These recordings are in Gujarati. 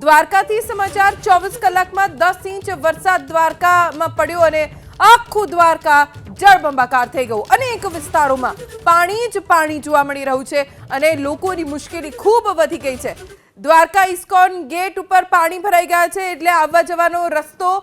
દ્વારકાથી સમાચાર 24 કલાકમાં 10 ઇંચ વરસાદ દ્વારકામાં પડ્યો અને આખું દ્વારકા જળબંબાકાર થઈ ગયું। અનેક વિસ્તારોમાં પાણી જ પાણી જોવા મળી રહ્યું છે અને લોકોની મુશ્કેલી ખૂબ વધી ગઈ છે। દ્વારકા ઇસ્કોન ગેટ ઉપર પાણી ભરાઈ ગયા છે એટલે આવવા જવાનો રસ્તો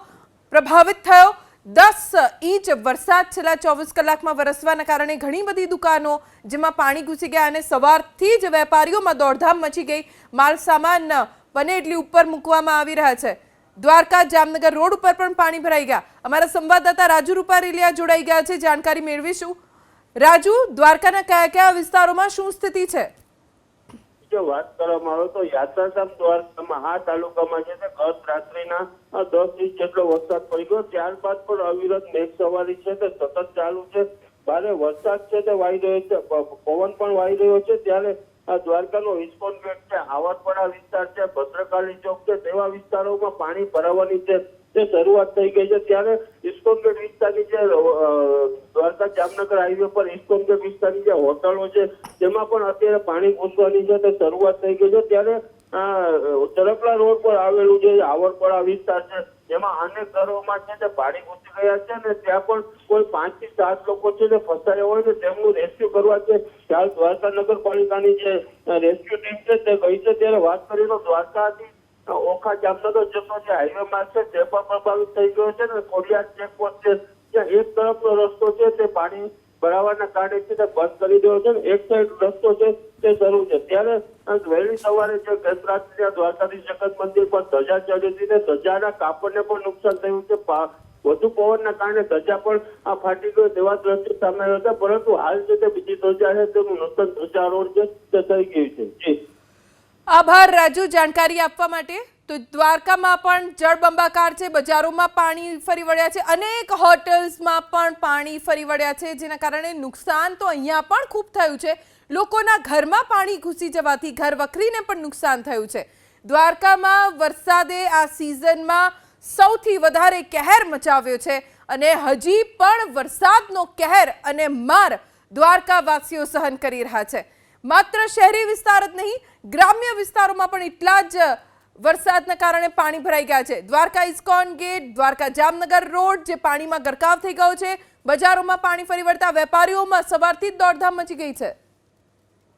પ્રભાવિત થયો। 10 ઇંચ વરસાદ છેલ્લા 24 કલાકમાં વરસવાના કારણે ઘણી બધી દુકાનો જેમાં પાણી ઘૂસી ગયા અને સવારથી જ વેપારીઓમાં દોડધામ મચી ગઈ। માલ સામાન બને એટલી ઉપર મૂકવામાં આવી રહ્યા છે। દ્વારકા જામનગર રોડ ઉપર પણ પાણી ભરાઈ ગયા। અમારા સંવાદદાતા રાજુ રૂપારેલિયા જોડાઈ ગયા છે, જાણકારી મેળવીશું। રાજુ, દ્વારકાના કયા કયા વિસ્તારોમાં શું સ્થિતિ છે? જો વાત કરવામાં આવે તો યાત્રાધામ દ્વારકામાં આ તાલુકામાં છે તે ગત રાત્રિના 10 ઇંચ જેટલો વરસાદ પડી ગયો। ત્યારબાદ પણ અવિરત મેઘ સવારી છે તે સતત ચાલુ છે। ભારે વરસાદ છે તે વાઈ રહ્યો છે, પવન પણ વાઈ રહ્યો છે। ત્યારે દ્વારકાનો ઇસ્કોન ગેટ છે, આવરપડા વિસ્તાર છે, ભદ્રકાળી ચોક છે તેવા વિસ્તારોમાં પાણી ભરાવાની છે તે શરૂઆત થઈ ગઈ છે। ત્યારે ઇસ્કોન ગેટ વિસ્તારની જે દ્વારકા જામનગર હાઈવે પર ઇસ્કોન ગેટ વિસ્તારની જે હોટલો છે તેમાં પણ અત્યારે પાણી ઘૂસવાની છે તે શરૂઆત થઈ ગઈ છે। ત્યારે તરકલા રોડ પર આવેલું જે આવરપડા વિસ્તાર છે જેમાં અનેક ઘરોમાં છે તે પાણી ઘૂસી ગયા છે અને ત્યાં પણ કોઈ 5 થી 7 લોકો છે તે ફસાયા હોય ને તેમનું રેસ્ક્યુ કરવા છે હાલ દ્વારકા નગરપાલિકાની જે રેસ્ક્યુ ટીમ છે તે ગઈ છે। ત્યારે વાત કરીએ તો દ્વારકાથી ઓખા જામનગર જતો જે હાઈવે માર્ગ છે તે પણ પ્રભાવિત થઈ ગયો છે ને ખોડિયાર ચેકપોસ્ટ છે ત્યાં એક તરફનો રસ્તો છે તે પાણી ભરાવાના કારણે છે તે બંધ કરી દેવો છે ને એક સાઈડ રસ્તો છે તે શરૂ છે। ત્યારે વહેલી સવારે જે ગત રાત્રે દ્વારકાધીશ જગત મંદિર પર ધજા ચડી હતી ને ધજાના કાપડને પણ નુકસાન થયું છે। વધુ પવનના કારણે ધજા પણ ફાટી ગયો તેવા દ્રશ્યો સામે આવ્યા હતા, પરંતુ હાલ છે તે બીજી ધજા છે તેનું નૂતન ધ્વજારોહણ છે તે થઈ ગયું છે। આભાર રાજુ જાણકારી આપવા માટે। તો દ્વારકામાં પણ જળબંબાકાર છે, બજારોમાં પાણી ફરી વળ્યા છે, અનેક હોટલ્સમાં પણ પાણી ફરી વળ્યા છે, જેના કારણે નુકસાન તો અહીંયા પણ ખૂબ થયું છે। લોકોના ઘરમાં પાણી ઘૂસી જવાથી ઘર વખરીને પણ નુકસાન થયું છે। દ્વારકામાં વરસાદે આ સિઝનમાં સૌથી વધારે કહેર મચાવ્યો છે અને હજી પણ વરસાદનો કહેર અને માર દ્વારકાવાસીઓ સહન કરી રહ્યા છે। માત્ર શહેરી વિસ્તાર જ નહીં, ગ્રામ્ય વિસ્તારોમાં પણ એટલા જ વરસાદના કારણે પાણી ભરાઈ ગયા છે। દ્વારકા ઇસ્કોન ગેટ, દ્વારકા જામનગર રોડ જે પાણીમાં ગરકાવ થઈ ગયો છે, બજારોમાં પાણી ફરી વળતા વેપારીઓમાં સવારથી જ દોડધામ મચી ગઈ છે।